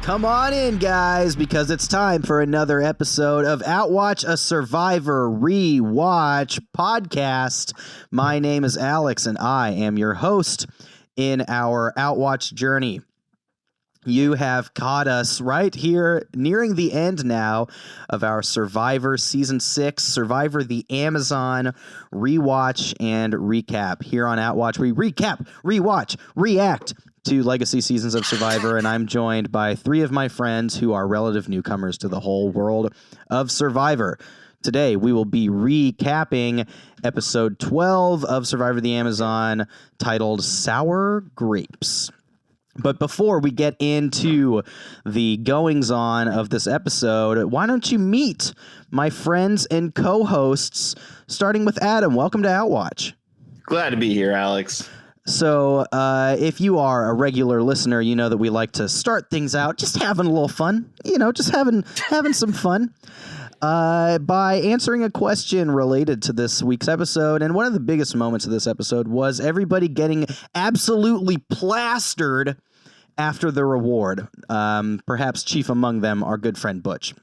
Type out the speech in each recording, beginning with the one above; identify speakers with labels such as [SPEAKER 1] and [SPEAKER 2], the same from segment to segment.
[SPEAKER 1] Come on in, guys, because it's time for another episode of Outwatch, a Survivor Rewatch podcast. My name is Alex, and I am your host in our Outwatch journey. You have caught us right here, nearing the end now of our Survivor Season 6, Survivor the Amazon Rewatch and Recap. Here on Outwatch, we recap, rewatch, react to legacy seasons of Survivor, and I'm joined by three of my friends who are relative newcomers to the whole world of Survivor. Today, we will be recapping episode 12 of Survivor the Amazon, titled Sour Grapes. But before we get into the goings-on of this episode, why don't you meet my friends and co-hosts, starting with Adam. Welcome to Outwatch.
[SPEAKER 2] Glad to be here, Alex.
[SPEAKER 1] So if you are a regular listener, you know that we like to start things out just having a little fun, just having some fun by answering a question related to this week's episode. And one of the biggest moments of this episode was everybody getting absolutely plastered after the reward. Perhaps chief among them, our good friend Butch.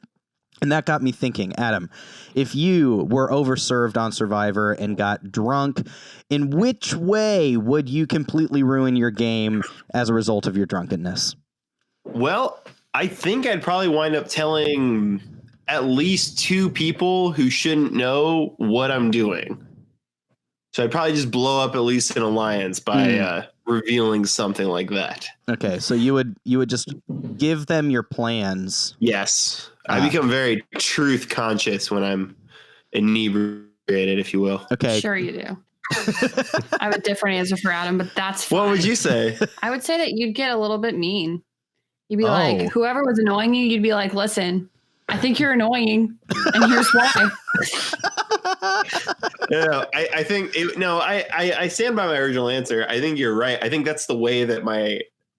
[SPEAKER 1] And that got me thinking, Adam, if you were overserved on Survivor and got drunk, in which way would you completely ruin your game as a result of your drunkenness?
[SPEAKER 2] Well, I think I'd probably wind up telling at least two people who shouldn't know what I'm doing. So I'd probably just blow up at least an alliance by revealing something like that. Okay,
[SPEAKER 1] so you would just give them your plans.
[SPEAKER 2] Yes. I become very truth conscious when I'm inebriated, if you will.
[SPEAKER 1] Okay.
[SPEAKER 3] Sure you do. I have a different answer for Adam, but that's fine.
[SPEAKER 2] What would you say?
[SPEAKER 3] I would say that you'd get a little bit mean. You'd be like, whoever was annoying you, you'd be like, listen, I think you're annoying, and here's why.
[SPEAKER 2] I think I stand by my original answer. I think you're right. I think that's the way that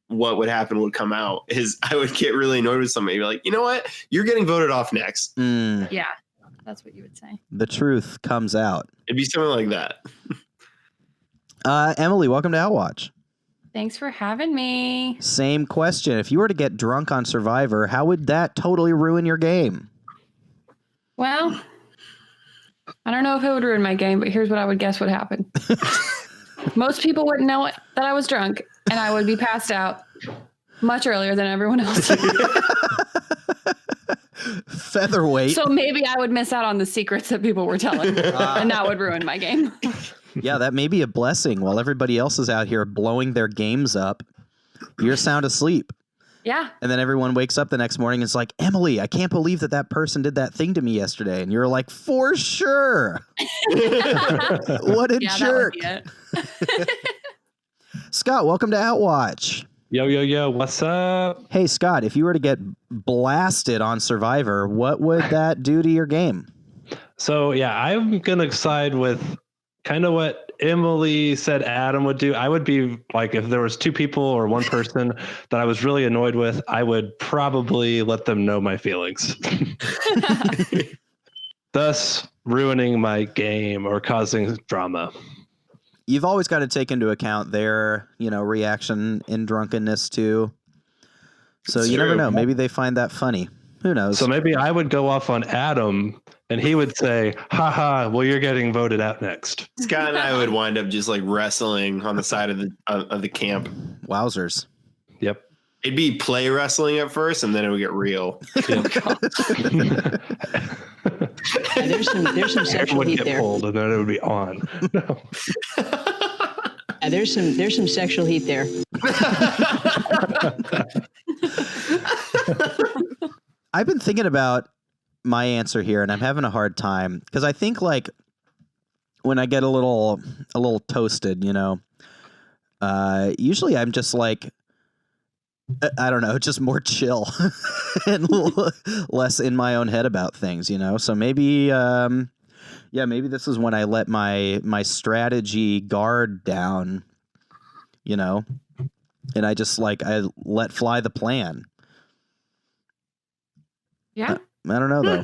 [SPEAKER 2] what would happen would come out is I would get really annoyed with somebody. Be like, you know what? You're getting voted off next.
[SPEAKER 3] Yeah, that's what you would say.
[SPEAKER 1] The truth comes out.
[SPEAKER 2] It'd be something like that.
[SPEAKER 1] Emily, welcome to Outwatch.
[SPEAKER 3] Thanks for having me.
[SPEAKER 1] Same question. If you were to get drunk on Survivor, how would that totally ruin your game?
[SPEAKER 3] Well, I don't know if it would ruin my game, but here's what I would guess would happen. Most people wouldn't know that I was drunk, and I would be passed out much earlier than everyone else.
[SPEAKER 1] Featherweight.
[SPEAKER 3] So maybe I would miss out on the secrets that people were telling, and that would ruin my game.
[SPEAKER 1] Yeah, that may be a blessing. While everybody else is out here blowing their games up, you're sound asleep.
[SPEAKER 3] Yeah.
[SPEAKER 1] And then everyone wakes up the next morning and it's like, Emily, I can't believe that person did that thing to me yesterday. And you're like, for sure. What a jerk.
[SPEAKER 3] That would be it.
[SPEAKER 1] Scott, welcome to Outwatch.
[SPEAKER 4] Yo, what's up?
[SPEAKER 1] Hey, Scott, if you were to get blasted on Survivor, what would that do to your game?
[SPEAKER 4] So, yeah, I'm going to side with kind of what Emily said Adam would do. I would be like, if there was two people or one person that I was really annoyed with, I would probably let them know my feelings. Thus ruining my game or causing drama.
[SPEAKER 1] You've always got to take into account their, reaction in drunkenness too. So you never know. Maybe they find that funny. Who knows?
[SPEAKER 4] So maybe I would go off on Adam and he would say, haha, well, you're getting voted out next.
[SPEAKER 2] Scott and I would wind up just like wrestling on the side of the camp.
[SPEAKER 1] Wowzers.
[SPEAKER 4] Yep.
[SPEAKER 2] It'd be play wrestling at first, and then it would get real.
[SPEAKER 5] There's some sexual heat there.
[SPEAKER 4] Pulled and then it would be on. No.
[SPEAKER 5] There's some sexual heat there.
[SPEAKER 1] I've been thinking about my answer here, and I'm having a hard time because I think like when I get a little toasted, usually I'm just like, I don't know, just more chill and less in my own head about things, So maybe, maybe this is when I let my strategy guard down, and I just I let fly the plan.
[SPEAKER 3] Yeah.
[SPEAKER 1] I don't know though.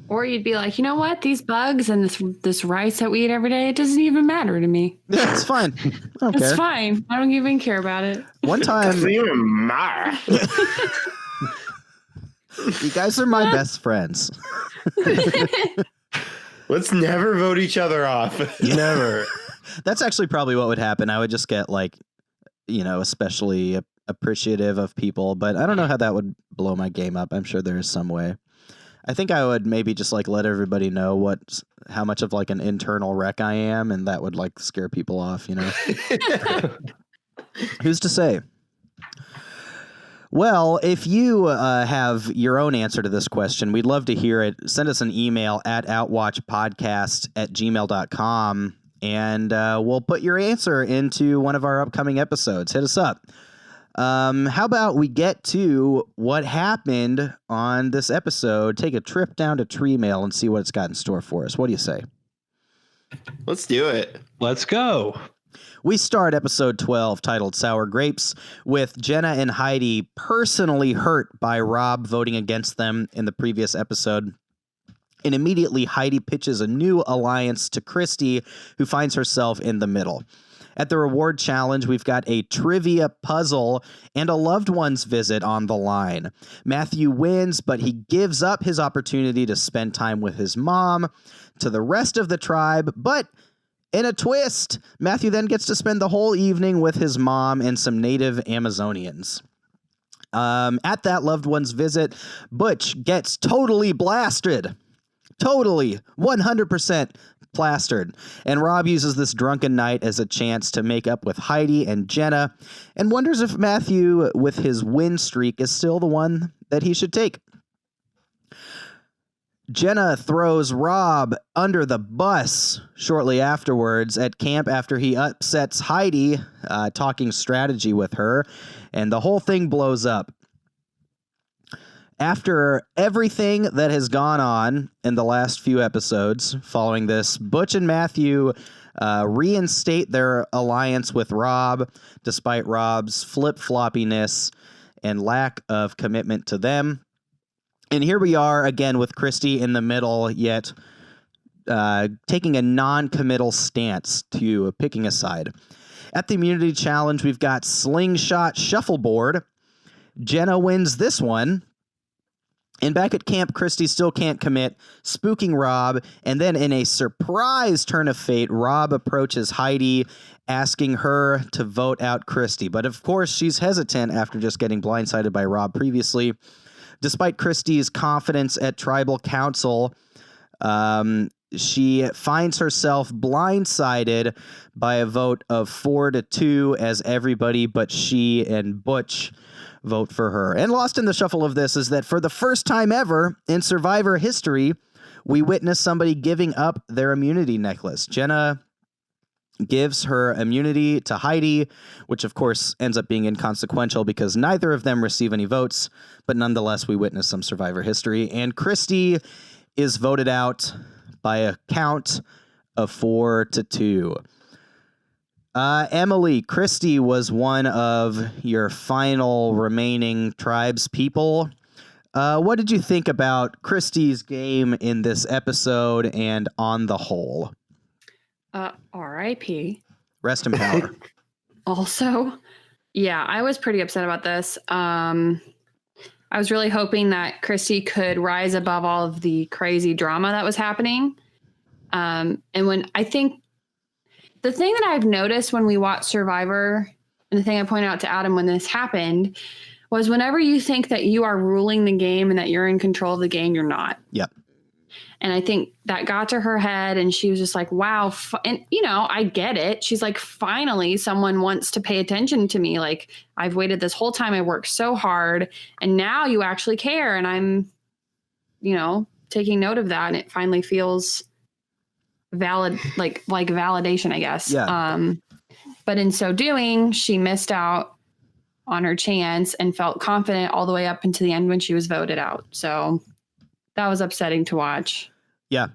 [SPEAKER 3] Or you'd be like, you know what? These bugs and this rice that we eat every day, it doesn't even matter to me.
[SPEAKER 1] Yeah, it's fine. I don't
[SPEAKER 3] It's
[SPEAKER 1] care.
[SPEAKER 3] fine. I don't even care about it.
[SPEAKER 1] One time,
[SPEAKER 2] Doesn't even matter.
[SPEAKER 1] you guys are my best friends.
[SPEAKER 2] Let's never vote each other off.
[SPEAKER 4] Never.
[SPEAKER 1] That's actually probably what would happen. I would just get like, especially appreciative of people, but I don't know how that would blow my game up. I'm sure there is some way. I think I would maybe just like let everybody know how much of like an internal wreck I am, and that would like scare people off, Who's to say? Well, if you have your own answer to this question, we'd love to hear it. Send us an email at outwatchpodcast@gmail.com, and we'll put your answer into one of our upcoming episodes. Hit us up. How about we get to what happened on this episode, take a trip down to Tree Mail and see what it's got in store for us. What do you say?
[SPEAKER 2] Let's do it.
[SPEAKER 4] Let's go.
[SPEAKER 1] We start episode 12, titled Sour Grapes, with Jenna and Heidi personally hurt by Rob voting against them in the previous episode. And immediately, Heidi pitches a new alliance to Christy, who finds herself in the middle. At the reward challenge, we've got a trivia puzzle and a loved one's visit on the line. Matthew wins, but he gives up his opportunity to spend time with his mom to the rest of the tribe, but in a twist, Matthew then gets to spend the whole evening with his mom and some native Amazonians. At that loved one's visit, Butch gets totally blasted. Totally, 100% plastered. And Rob uses this drunken night as a chance to make up with Heidi and Jenna and wonders if Matthew, with his win streak, is still the one that he should take. Jenna throws Rob under the bus shortly afterwards at camp after he upsets Heidi, talking strategy with her, and the whole thing blows up. After everything that has gone on in the last few episodes following this, Butch and Matthew reinstate their alliance with Rob, despite Rob's flip-floppiness and lack of commitment to them. And here we are again with Christy in the middle, yet taking a non-committal stance to picking a side. At the immunity challenge, we've got slingshot shuffleboard. Jenna wins this one. And back at camp, Christy still can't commit, spooking Rob. And then in a surprise turn of fate, Rob approaches Heidi, asking her to vote out Christy. But of course, she's hesitant after just getting blindsided by Rob previously. Despite Christy's confidence at tribal council, she finds herself blindsided by a vote of 4-2 as everybody but she and Butch vote for her. And lost in the shuffle of this is that for the first time ever in Survivor history, we witness somebody giving up their immunity necklace. Jenna gives her immunity to Heidi, which of course ends up being inconsequential because neither of them receive any votes, but nonetheless we witness some Survivor history. And Christy is voted out by a count of 4-2. Emily, Christy was one of your final remaining tribes people. What did you think about Christy's game in this episode and on the whole?
[SPEAKER 3] R.I.P.
[SPEAKER 1] Rest in power.
[SPEAKER 3] Also, yeah, I was pretty upset about this. I was really hoping that Christy could rise above all of the crazy drama that was happening. And when I think the thing that I've noticed when we watch Survivor, and the thing I pointed out to Adam when this happened, was whenever you think that you are ruling the game and that you're in control of the game, you're not.
[SPEAKER 1] Yep.
[SPEAKER 3] And I think that got to her head and she was just like, wow. And, I get it. She's like, finally, someone wants to pay attention to me. Like, I've waited this whole time. I worked so hard and now you actually care. And I'm, taking note of that. And it finally feels valid, like validation, I guess.
[SPEAKER 1] Yeah.
[SPEAKER 3] But in so doing, she missed out on her chance and felt confident all the way up until the end when she was voted out. So that was upsetting to watch.
[SPEAKER 1] Yeah.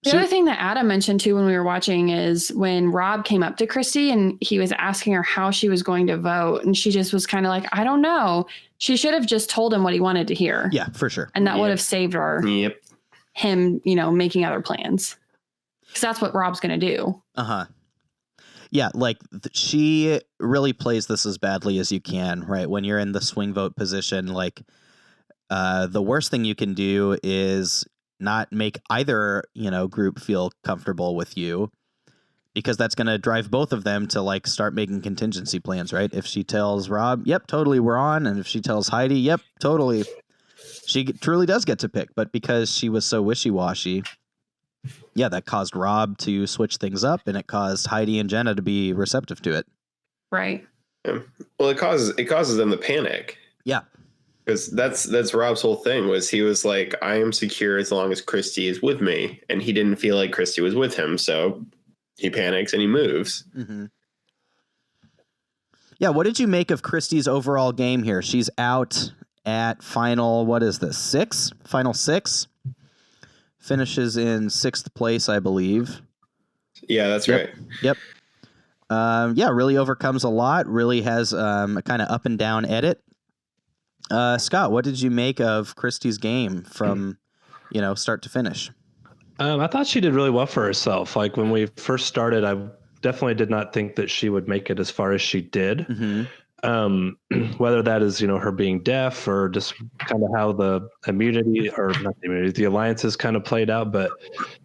[SPEAKER 3] The other thing that Adam mentioned too when we were watching is when Rob came up to Christy and he was asking her how she was going to vote. And she just was kind of like, I don't know. She should have just told him what he wanted to hear.
[SPEAKER 1] Yeah, for sure.
[SPEAKER 3] And that would have saved her.
[SPEAKER 2] Yep.
[SPEAKER 3] him, you know, making other plans. Because that's what Rob's going to do.
[SPEAKER 1] Uh-huh. Yeah, like she really plays this as badly as you can, right? When you're in the swing vote position, like the worst thing you can do is not make either, you know, group feel comfortable with you, because that's going to drive both of them to like start making contingency plans, right? If she tells Rob, yep, totally, we're on. And if she tells Heidi, yep, totally, she truly does get to pick. But because she was so wishy-washy, yeah, that caused Rob to switch things up, and it caused Heidi and Jenna to be receptive to it.
[SPEAKER 3] Right.
[SPEAKER 2] Yeah. Well, it causes them to panic.
[SPEAKER 1] Yeah.
[SPEAKER 2] Because that's Rob's whole thing, was he was like, I am secure as long as Christy is with me. And he didn't feel like Christy was with him. So he panics and he moves.
[SPEAKER 1] Mm-hmm. Yeah. What did you make of Christy's overall game here? She's out at final, what is this? Final six? Finishes in 6th place, I believe.
[SPEAKER 2] Yeah, that's right.
[SPEAKER 1] Yep. Yeah, really overcomes a lot. Really has a kind of up and down edit. Scott, what did you make of Christy's game from, you know, start to finish?
[SPEAKER 4] I thought she did really well for herself. Like when we first started, I definitely did not think that she would make it as far as she did.
[SPEAKER 1] Mm-hmm.
[SPEAKER 4] Whether that is, you know, her being deaf or just kind of how the immunity, or not the immunity, the alliances kind of played out. But,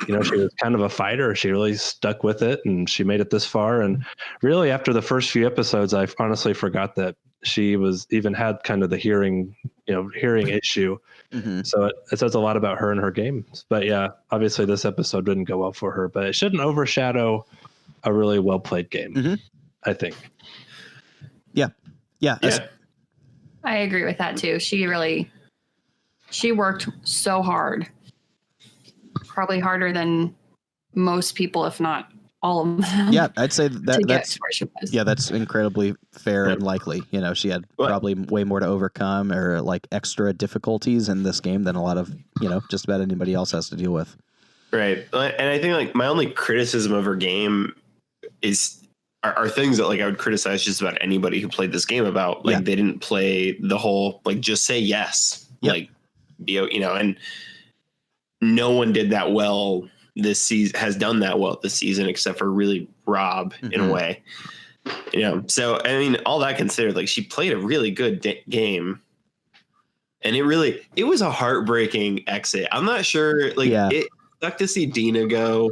[SPEAKER 4] you know, she was kind of a fighter. She really stuck with it, and she made it this far. And really, after the first few episodes, I honestly forgot that she was even had kind of the hearing issue.
[SPEAKER 1] Mm-hmm.
[SPEAKER 4] So it says a lot about her and her games. But yeah, obviously this episode didn't go well for her, but it shouldn't overshadow a really well played game,
[SPEAKER 1] Mm-hmm.
[SPEAKER 4] I think.
[SPEAKER 1] Yeah.
[SPEAKER 3] I agree with that too. She worked so hard, probably harder than most people, if not all of them.
[SPEAKER 1] Yeah, I'd say
[SPEAKER 3] to
[SPEAKER 1] that's
[SPEAKER 3] get where she was.
[SPEAKER 1] yeah, that's incredibly fair and likely. You know, she had probably way more to overcome, or like extra difficulties in this game than a lot of, you know, just about anybody else has to deal with.
[SPEAKER 2] Right. And I think like my only criticism of her game are things that like I would criticize just about anybody who played this game about. Like they didn't play the whole, like, just say yes.
[SPEAKER 1] Yep.
[SPEAKER 2] Like, you know, and no one did that well this season, has done that well this season, except for really Rob in a way. You know, so I mean, all that considered, like she played a really good game. And it was a heartbreaking exit. I'm not sure, like it sucked to see Dina go.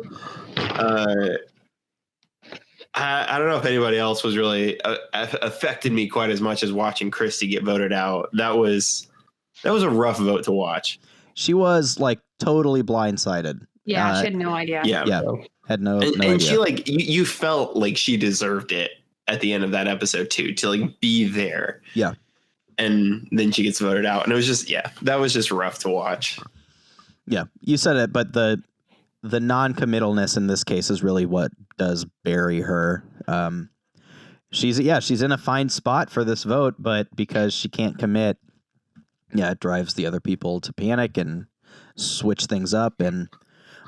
[SPEAKER 2] I don't know if anybody else was really affected me quite as much as watching Christy get voted out. That was a rough vote to watch.
[SPEAKER 1] She was like totally blindsided.
[SPEAKER 3] Yeah, she had no idea.
[SPEAKER 1] Yeah, had no
[SPEAKER 2] and
[SPEAKER 1] idea.
[SPEAKER 2] She like you felt like she deserved it at the end of that episode too, to like be there.
[SPEAKER 1] Yeah,
[SPEAKER 2] and then she gets voted out, and it was just that was just rough to watch.
[SPEAKER 1] Yeah, you said it, but the non-committalness in this case is really what does bury her. She's in a fine spot for this vote, but because she can't commit, it drives the other people to panic and switch things up. And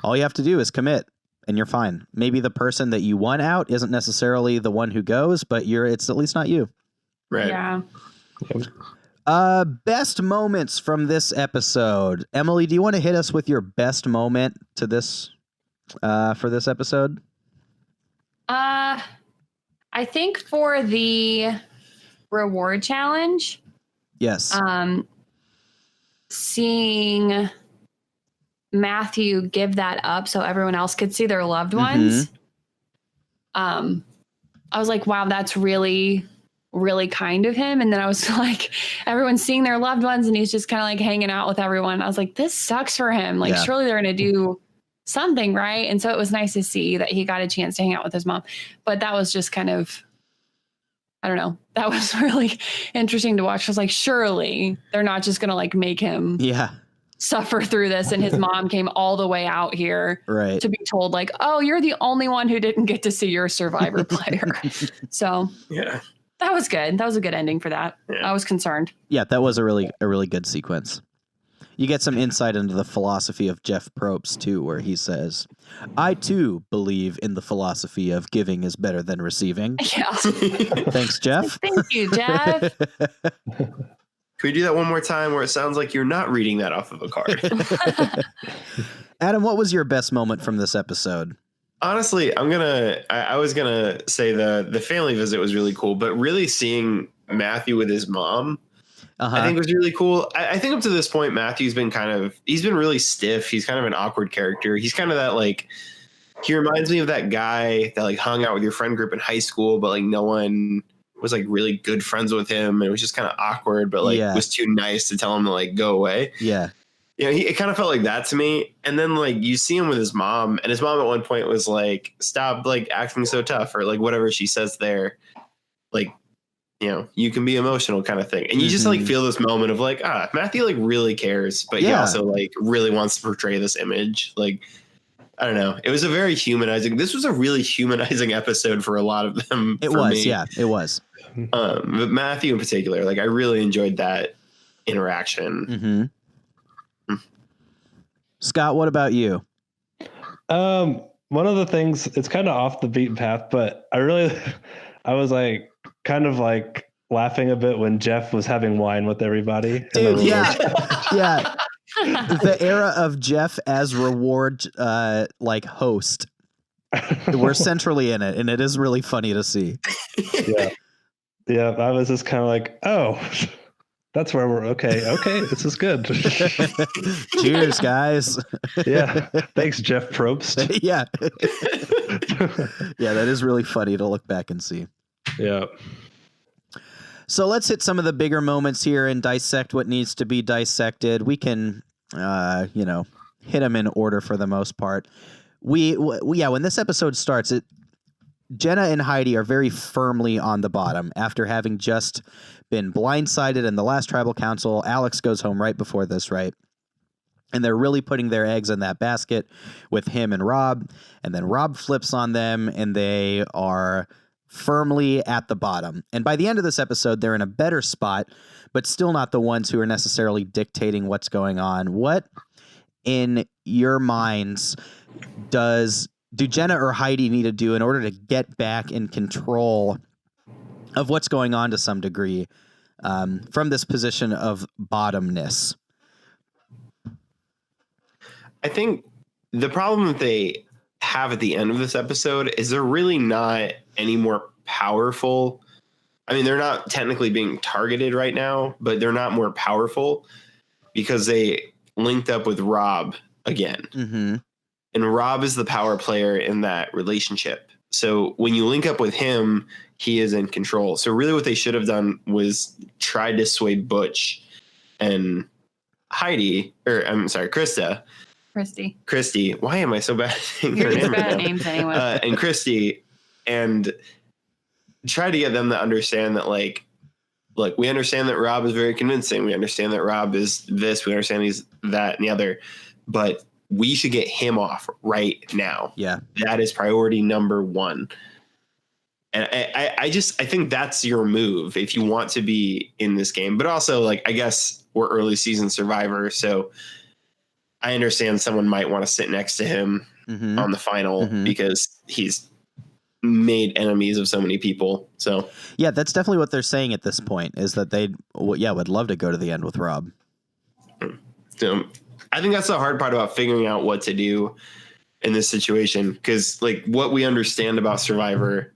[SPEAKER 1] all you have to do is commit, and you're fine. Maybe the person that you want out isn't necessarily the one who goes, but it's at least not you.
[SPEAKER 2] Right.
[SPEAKER 3] Yeah.
[SPEAKER 1] Best moments from this episode. Emily, do you want to hit us with your best moment to this for this episode?
[SPEAKER 3] I think for the reward challenge.
[SPEAKER 1] Yes.
[SPEAKER 3] Seeing Matthew give that up so everyone else could see their loved ones. I was like, wow, that's really, really kind of him. And then I was like, everyone's seeing their loved ones and he's just kind of like hanging out with everyone. I was like, this sucks for him. Like, surely they're going to do something, right? And so it was nice to see that he got a chance to hang out with his mom. But that was just kind of, I don't know, that was really interesting to watch. I was like, surely they're not just going to like make him suffer through this. And his mom came all the way out here to be told like, oh, you're the only one who didn't get to see your Survivor player. So that was good. That was a good ending for that. I was concerned. Yeah,
[SPEAKER 1] that was a really good sequence. You get some insight into the philosophy of Jeff Probst, too, where he says, I, too, believe in the philosophy of giving is better than receiving.
[SPEAKER 3] Yeah.
[SPEAKER 1] Thanks, Jeff.
[SPEAKER 3] Thank you, Jeff.
[SPEAKER 2] Can we do that one more time where it sounds like you're not reading that off of a card?
[SPEAKER 1] Adam, what was your best moment from this episode?
[SPEAKER 2] Honestly, I was gonna say the family visit was really cool, but really seeing Matthew with his mom, I think was really cool. I think up to this point, Matthew's been he's been really stiff. He's kind of an awkward character. He's kind of that like, he reminds me of that guy that like hung out with your friend group in high school, but like no one was like really good friends with him. It was just kind of awkward, but like was too nice to tell him to like go away.
[SPEAKER 1] Yeah.
[SPEAKER 2] It kind of felt like that to me. And then like you see him with his mom, and his mom at one point was like, stop like acting so tough, or like whatever she says there, like, you can be emotional kind of thing. And you just like feel this moment of like, Matthew like really cares, but he also like really wants to portray this image. Like, I don't know. It was a very humanizing. This was a really humanizing episode for a lot of them.
[SPEAKER 1] It was.
[SPEAKER 2] But Matthew in particular, like I really enjoyed that interaction.
[SPEAKER 1] Scott, what about you?
[SPEAKER 4] One of the things, it's kind of off the beaten path, but I was like kind of like laughing a bit when Jeff was having wine with everybody.
[SPEAKER 1] Dude, yeah. The era of Jeff as reward like host. We're centrally in it, and it is really funny to see.
[SPEAKER 4] Yeah, I was just kind of like, oh, that's where we're okay. This is good.
[SPEAKER 1] Cheers, guys.
[SPEAKER 4] Yeah. Thanks, Jeff Probst.
[SPEAKER 1] Yeah. Yeah, that is really funny to look back and see.
[SPEAKER 4] Yeah.
[SPEAKER 1] So let's hit some of the bigger moments here and dissect what needs to be dissected. We can, hit them in order for the most part. When this episode starts, Jenna and Heidi are very firmly on the bottom after having just been blindsided in the last tribal council. Alex goes home right before this, right? And they're really putting their eggs in that basket with him and Rob. And then Rob flips on them, and they are firmly at the bottom. And by the end of this episode, they're in a better spot, but still not the ones who are necessarily dictating what's going on. What, in your minds, do Jenna or Heidi need to do in order to get back in control of what's going on to some degree from this position of bottomness?
[SPEAKER 2] I think the problem that they have at the end of this episode is they're really not any more powerful. I mean, they're not technically being targeted right now, but they're not more powerful because they linked up with Rob again. Mm-hmm. And Rob is the power player in that relationship. So when you link up with him, he is in control. So really what they should have done was try to sway Butch and Heidi, or I'm sorry, Christy. Why am I so bad?
[SPEAKER 3] You're just bad at names anyway.
[SPEAKER 2] And Christy, and try to get them to understand that, like, look, we understand that Rob is very convincing. We understand that Rob is this. We understand he's that and the other. But we should get him off right now.
[SPEAKER 1] Yeah.
[SPEAKER 2] That is priority number one. And I think that's your move if you want to be in this game. But also, like, I guess we're early season Survivor, so I understand someone might want to sit next to him on the final because he's made enemies of so many people. So
[SPEAKER 1] yeah, that's definitely what they're saying at this point, is that they would love to go to the end with Rob.
[SPEAKER 2] So I think that's the hard part about figuring out what to do in this situation, because like what we understand about Survivor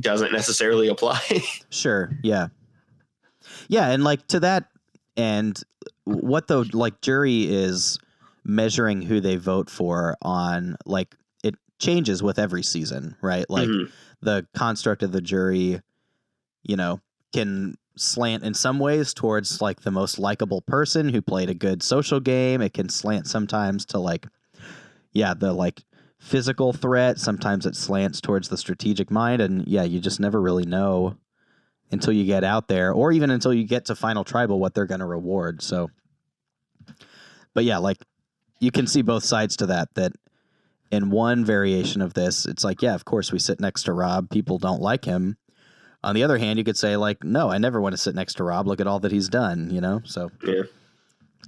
[SPEAKER 2] doesn't necessarily apply.
[SPEAKER 1] Sure. Yeah. Yeah. And like to that end, what the like jury is measuring who they vote for on, like it changes with every season, right? Like the construct of the jury, can slant in some ways towards like the most likable person who played a good social game. It can slant sometimes to the like physical threat. Sometimes it slants towards the strategic mind. And you just never really know until you get out there, or even until you get to Final Tribal, what they're going to reward. So, but yeah, like you can see both sides to that in one variation of this, it's like, yeah, of course we sit next to Rob. People don't like him. On the other hand, you could say like, no, I never want to sit next to Rob. Look at all that he's done, So
[SPEAKER 2] yeah.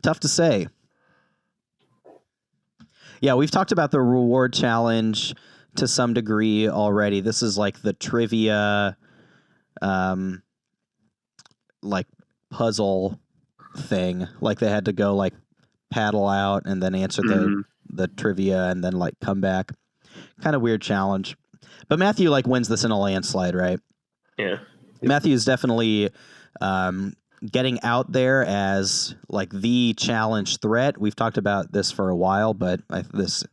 [SPEAKER 1] Tough to say. Yeah, we've talked about the reward challenge to some degree already. This is like the trivia, like puzzle thing. Like they had to go like paddle out and then answer the trivia and then like come back. Kind of weird challenge. But Matthew like wins this in a landslide, right?
[SPEAKER 2] Yeah.
[SPEAKER 1] Matthew's definitely getting out there as like the challenge threat. We've talked about this for a while, but this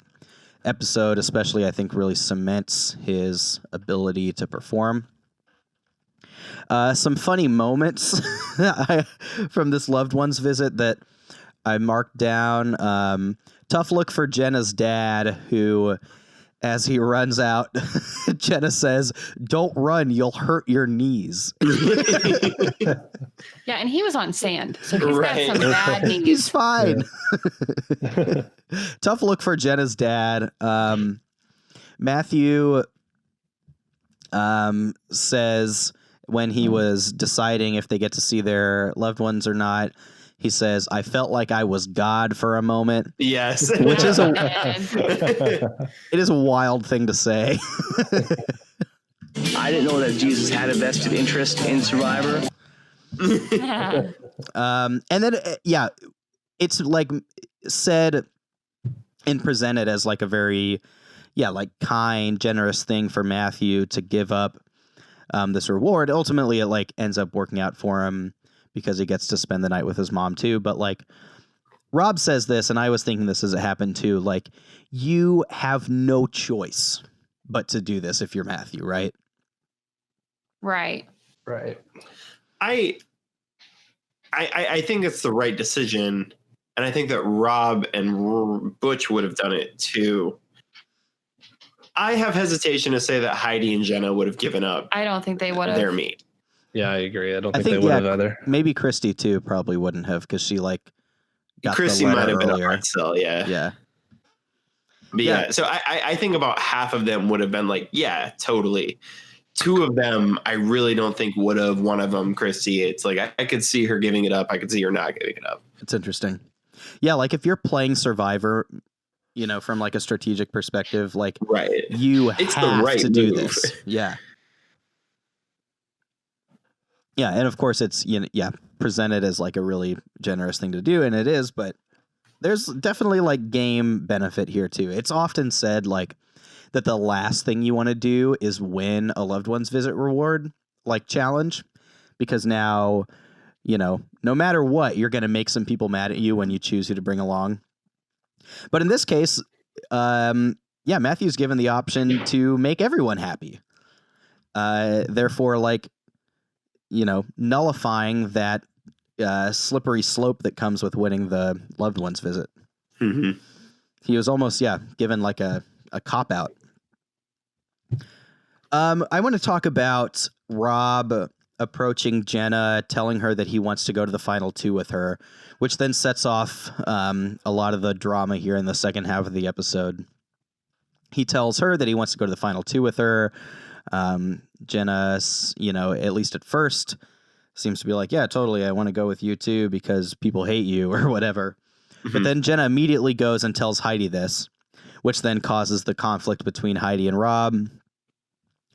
[SPEAKER 1] episode especially, I think, really cements his ability to perform. Some funny moments from this loved ones visit that I marked down. Tough look for Jenna's dad, who, as he runs out, Jenna says, "Don't run, you'll hurt your knees."
[SPEAKER 3] Yeah, and he was on sand, so he's
[SPEAKER 2] Right.
[SPEAKER 3] got some bad knees.
[SPEAKER 1] He's fine. Tough look for Jenna's dad. Matthew says when he was deciding if they get to see their loved ones or not, he says, "I felt like I was God for a moment,"
[SPEAKER 2] Yes.
[SPEAKER 1] which is
[SPEAKER 3] And
[SPEAKER 1] it is a wild thing to say.
[SPEAKER 6] I didn't know that Jesus had a vested interest in Survivor.
[SPEAKER 1] And then, it's like said and presented as like a very, like kind, generous thing for Matthew to give up this reward. Ultimately, it like ends up working out for him because he gets to spend the night with his mom too. But like Rob says this, and I was thinking this as it happened too, like you have no choice but to do this if you're Matthew, right?
[SPEAKER 3] right.
[SPEAKER 4] Right.
[SPEAKER 2] I think it's the right decision, and I think that Rob and Butch would have done it too. I have hesitation to say that Heidi and Jenna would have given up
[SPEAKER 3] I don't think they would
[SPEAKER 2] their
[SPEAKER 3] have.
[SPEAKER 2] meat.
[SPEAKER 4] Yeah, I agree. I don't
[SPEAKER 1] I
[SPEAKER 4] think they
[SPEAKER 1] think,
[SPEAKER 4] would
[SPEAKER 1] yeah,
[SPEAKER 4] have either.
[SPEAKER 1] Maybe Christy too probably wouldn't have because she like got
[SPEAKER 2] Chrissy
[SPEAKER 1] the letter
[SPEAKER 2] might have been a
[SPEAKER 1] earlier.
[SPEAKER 2] hard sell, yeah.
[SPEAKER 1] Yeah.
[SPEAKER 2] But yeah, so I think about half of them would have been like, yeah, totally. Two of them, I really don't think would have. One of them, Christy, it's like I could see her giving it up. I could see her not giving it up.
[SPEAKER 1] It's interesting. Yeah, like if you're playing Survivor, from like a strategic perspective, like
[SPEAKER 2] Right.
[SPEAKER 1] you
[SPEAKER 2] It's the
[SPEAKER 1] have
[SPEAKER 2] right
[SPEAKER 1] to do
[SPEAKER 2] move.
[SPEAKER 1] this. Yeah. Yeah, and of course it's presented as like a really generous thing to do, and it is, but there's definitely like game benefit here too. It's often said like that the last thing you want to do is win a loved one's visit reward like challenge, because now, no matter what, you're going to make some people mad at you when you choose who to bring along. But in this case, Matthew's given the option to make everyone happy. Therefore, like, nullifying that slippery slope that comes with winning the loved one's visit.
[SPEAKER 2] Mm-hmm.
[SPEAKER 1] He was almost, given like a cop-out. I want to talk about Rob approaching Jenna, telling her that he wants to go to the final two with her, which then sets off a lot of the drama here in the second half of the episode. He tells her that he wants to go to the final two with her. Jenna, at least at first, seems to be like, yeah, totally, I want to go with you too because people hate you or whatever. Mm-hmm. But then Jenna immediately goes and tells Heidi this, which then causes the conflict between Heidi and Rob,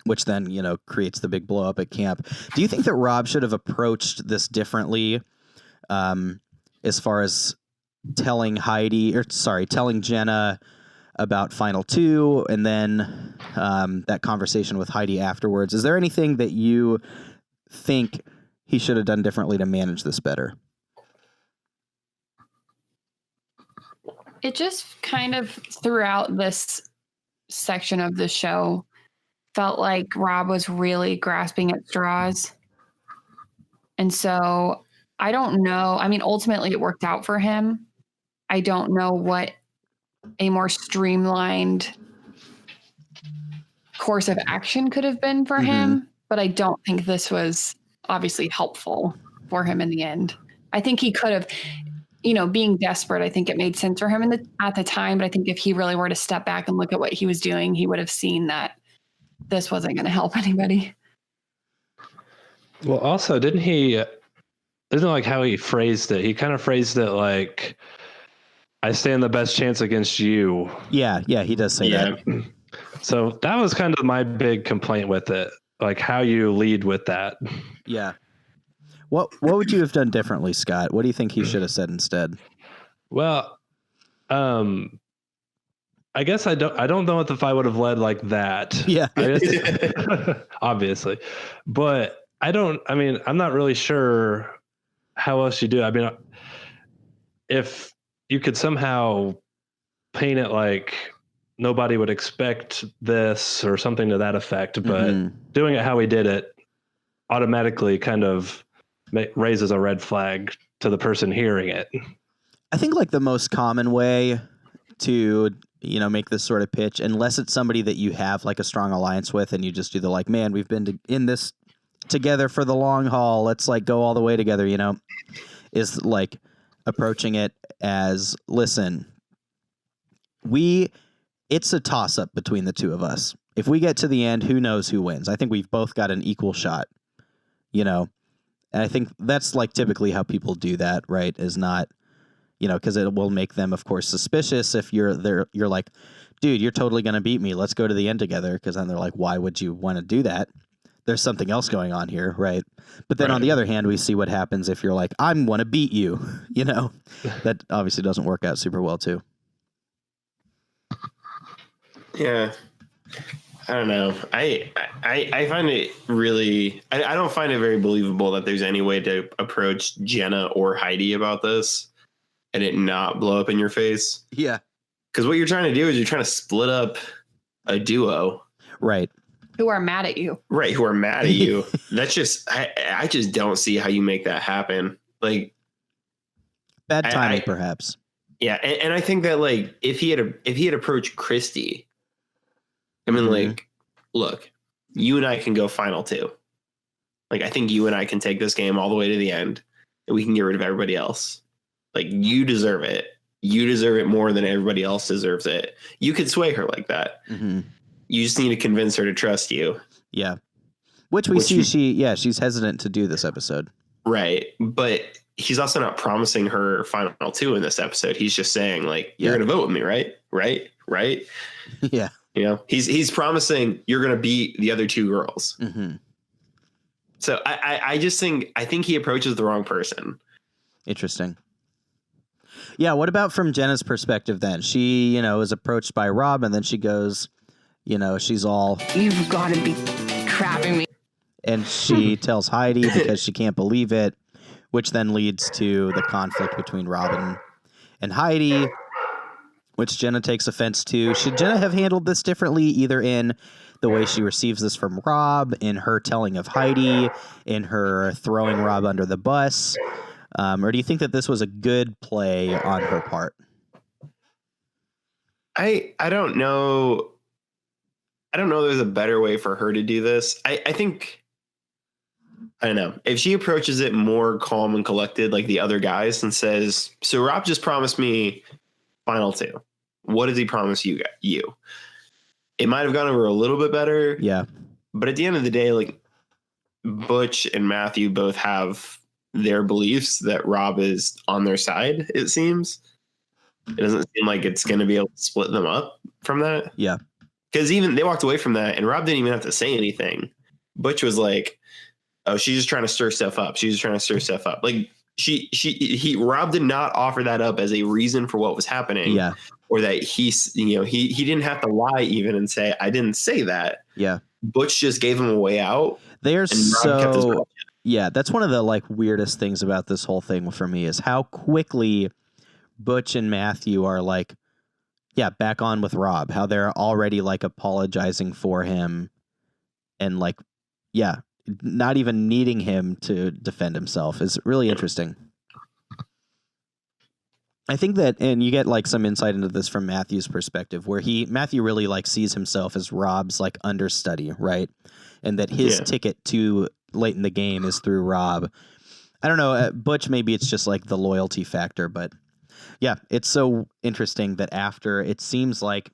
[SPEAKER 1] which then, creates the big blow up at camp. Do you think that Rob should have approached this differently as far as telling Jenna about Final Two and then that conversation with Heidi afterwards? Is there anything that you think he should have done differently to manage this better?
[SPEAKER 3] It just kind of throughout this section of the show felt like Rob was really grasping at straws. And so I don't know. I mean, ultimately it worked out for him. I don't know what a more streamlined course of action could have been for him, but I don't think this was obviously helpful for him in the end. I think he could have, being desperate, I think it made sense for him at the time, but I think if he really were to step back and look at what he was doing, he would have seen that this wasn't going to help anybody.
[SPEAKER 4] Well, also, isn't like how he phrased it? He kind of phrased it like, I stand the best chance against you.
[SPEAKER 1] Yeah, he does say that.
[SPEAKER 4] So that was kind of my big complaint with it, like how you lead with that.
[SPEAKER 1] Yeah. What would you have done differently, Scott? What do you think he should have said instead?
[SPEAKER 4] Well, I guess I don't know if I would have led like that.
[SPEAKER 1] Yeah.
[SPEAKER 4] I guess, obviously, but I'm not really sure how else you do. I mean, if you could somehow paint it like nobody would expect this or something to that effect, but doing it how he did it automatically kind of raises a red flag to the person hearing it.
[SPEAKER 1] I think like the most common way to, make this sort of pitch, unless it's somebody that you have like a strong alliance with and you just do the like, man, we've been in this together for the long haul. Let's like go all the way together, is like approaching it as, listen, it's a toss up between the two of us. If we get to the end, who knows who wins? I think we've both got an equal shot, and I think that's like typically how people do that, right? Is not, because it will make them, of course, suspicious if you're there. You're like, dude, you're totally going to beat me. Let's go to the end together. Because then they're like, why would you want to do that? There's something else going on here, right? But then on the other hand, we see what happens if you're like, I want to beat you. That obviously doesn't work out super well too.
[SPEAKER 2] Yeah. I don't know. I find it really, I don't find it very believable that there's any way to approach Jenna or Heidi about this and it not blow up in your face.
[SPEAKER 1] Yeah.
[SPEAKER 2] Because what you're trying to do is you're trying to split up a duo.
[SPEAKER 1] Right.
[SPEAKER 3] Who are mad at you.
[SPEAKER 2] Right. Who are mad at you. That's just, I just don't see how you make that happen. Like,
[SPEAKER 1] bad timing, perhaps.
[SPEAKER 2] Yeah. And I think that like, if he had approached Christy, I mean, like, look, you and I can go final 2. Like, I think you and I can take this game all the way to the end and we can get rid of everybody else. Like, you deserve it. You deserve it more than everybody else deserves it. You could sway her like that.
[SPEAKER 1] Mm-hmm.
[SPEAKER 2] You just need to convince her to trust you.
[SPEAKER 1] Yeah. Which we see she's hesitant to do this episode.
[SPEAKER 2] Right. But he's also not promising her final 2 in this episode. He's just saying, like, you're going to vote with me, right? Right?
[SPEAKER 1] Yeah.
[SPEAKER 2] He's promising you're going to beat the other 2 girls.
[SPEAKER 1] Mm-hmm.
[SPEAKER 2] So I think he approaches the wrong person.
[SPEAKER 1] Interesting. Yeah. What about from Jenna's perspective then? She, is approached by Rob and then she goes, she's all,
[SPEAKER 7] you've got to be crapping me.
[SPEAKER 1] And she tells Heidi because she can't believe it, which then leads to the conflict between Rob and Heidi, which Jenna takes offense to. Should Jenna have handled this differently, either in the way she receives this from Rob, in her telling of Heidi, in her throwing Rob under the bus? Or do you think that this was a good play on her part?
[SPEAKER 2] I don't know. I don't know there's a better way for her to do this. I think, I don't know. If she approaches it more calm and collected like the other guys and says, so Rob just promised me final 2. What does he promise you? It might have gone over a little bit better.
[SPEAKER 1] Yeah.
[SPEAKER 2] But at the end of the day, like, Butch and Matthew both have their beliefs that Rob is on their side, it seems. It doesn't seem like it's going to be able to split them up from that.
[SPEAKER 1] Yeah.
[SPEAKER 2] Because even they walked away from that and Rob didn't even have to say anything. Butch was like, oh, she's just trying to stir stuff up. Like, Rob did not offer that up as a reason for what was happening.
[SPEAKER 1] Yeah.
[SPEAKER 2] Or that he didn't have to lie even and say, I didn't say that.
[SPEAKER 1] Yeah.
[SPEAKER 2] Butch just gave him a way out.
[SPEAKER 1] They're so, yeah, that's one of the like weirdest things about this whole thing for me is how quickly Butch and Matthew are like, yeah, back on with Rob, how they're already like apologizing for him and like, yeah, not even needing him to defend himself is really interesting. I think that, and you get like some insight into this from Matthew's perspective, where Matthew really like sees himself as Rob's like understudy, right? And that his ticket to late in the game is through Rob. I don't know, Butch, maybe it's just like the loyalty factor, but yeah, it's so interesting that after it seems like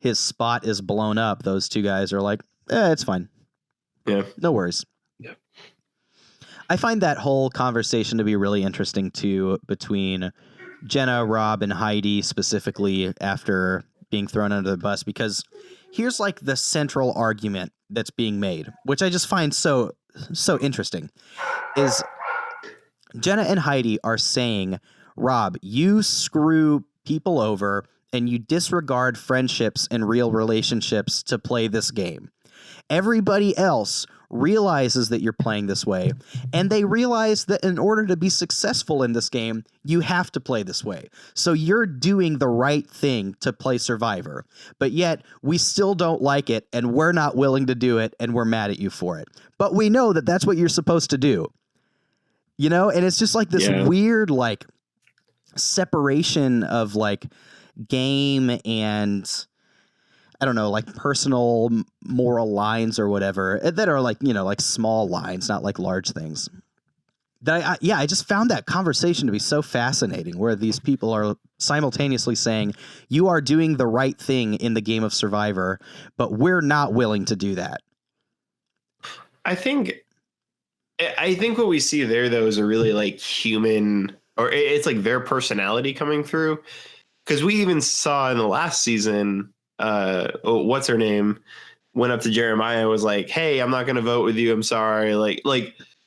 [SPEAKER 1] his spot is blown up, those two guys are like, it's fine.
[SPEAKER 2] Yeah.
[SPEAKER 1] No worries.
[SPEAKER 4] Yeah.
[SPEAKER 1] I find that whole conversation to be really interesting too, between Jenna, Rob, and Heidi, specifically after being thrown under the bus, because here's like the central argument that's being made, which I just find so interesting, is Jenna and Heidi are saying, Rob, you screw people over and you disregard friendships and real relationships to play this game. Everybody else realizes that you're playing this way, and they realize that in order to be successful in this game, you have to play this way. So you're doing the right thing to play Survivor, but yet we still don't like it, and we're not willing to do it, and we're mad at you for it. But we know that that's what you're supposed to do. You know, and it's just like this weird, like, separation of like game and I don't know, like personal moral lines or whatever that are like, you know, like small lines, not like large things. That I just found that conversation to be so fascinating, where these people are simultaneously saying you are doing the right thing in the game of Survivor, but we're not willing to do that.
[SPEAKER 2] I think what we see there, though, is a really like human, or it's like their personality coming through. Because we even saw in the last season, what's her name went up to Jeremiah, was like, "Hey, I'm not going to vote with you. I'm sorry." Like,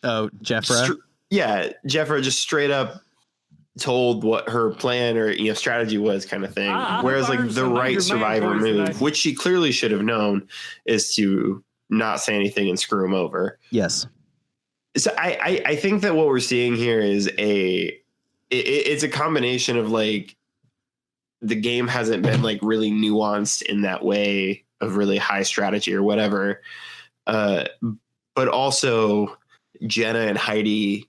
[SPEAKER 1] oh, Jeffra.
[SPEAKER 2] Jeffra just straight up told what her plan or strategy was, kind of thing. Whereas like the right Survivor move, which she clearly should have known, is to not say anything and screw him over.
[SPEAKER 1] Yes.
[SPEAKER 2] So I think that what we're seeing here is it's a combination of like the game hasn't been like really nuanced in that way of really high strategy or whatever. But also Jenna and Heidi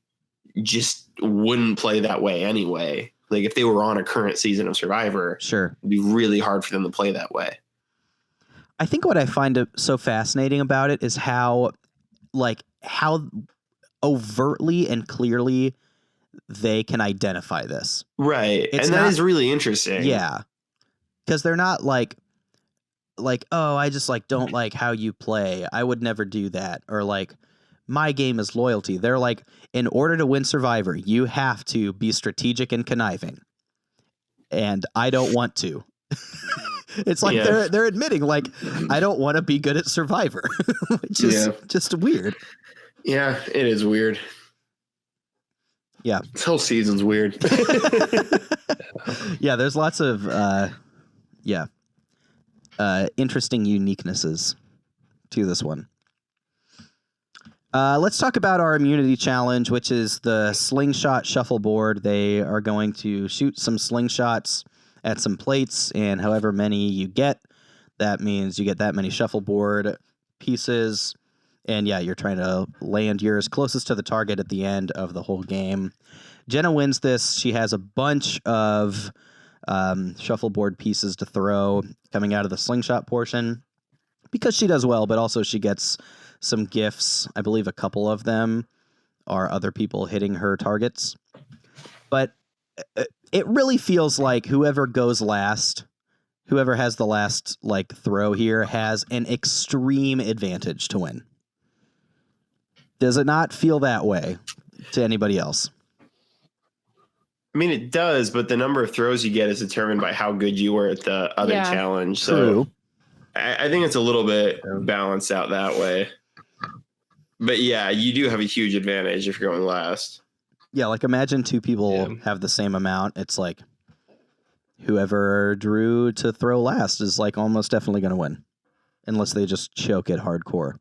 [SPEAKER 2] just wouldn't play that way anyway. Like if they were on a current season of Survivor,
[SPEAKER 1] sure,
[SPEAKER 2] it'd be really hard for them to play that way.
[SPEAKER 1] I think what I find so fascinating about it is how overtly and clearly they can identify this.
[SPEAKER 2] Right. And that is really interesting.
[SPEAKER 1] Yeah. Because they're not like, oh, I just like don't like how you play. I would never do that. Or like, my game is loyalty. They're like, in order to win Survivor, you have to be strategic and conniving. And I don't want to. It's like they're admitting, like, I don't want to be good at Survivor. Which is just weird.
[SPEAKER 2] Yeah, it is weird.
[SPEAKER 1] Yeah.
[SPEAKER 2] This whole season's weird.
[SPEAKER 1] Yeah, there's lots of interesting uniquenesses to this one. Let's talk about our immunity challenge, which is the slingshot shuffleboard. They are going to shoot some slingshots at some plates, and however many you get, that means you get that many shuffleboard pieces. And yeah, you're trying to land yours closest to the target at the end of the whole game. Jenna wins this. She has a bunch of shuffleboard pieces to throw coming out of the slingshot portion because she does well, but also she gets some gifts. I believe a couple of them are other people hitting her targets. But it really feels like whoever goes last, whoever has the last like throw here, has an extreme advantage to win. Does it not feel that way to anybody else?
[SPEAKER 2] I mean, it does, but the number of throws you get is determined by how good you were at the other challenge.
[SPEAKER 1] True.
[SPEAKER 2] So I think it's a little bit balanced out that way. But yeah, you do have a huge advantage if you're going last.
[SPEAKER 1] Yeah, like imagine two people have the same amount. It's like whoever drew to throw last is like almost definitely going to win, unless they just choke it hardcore.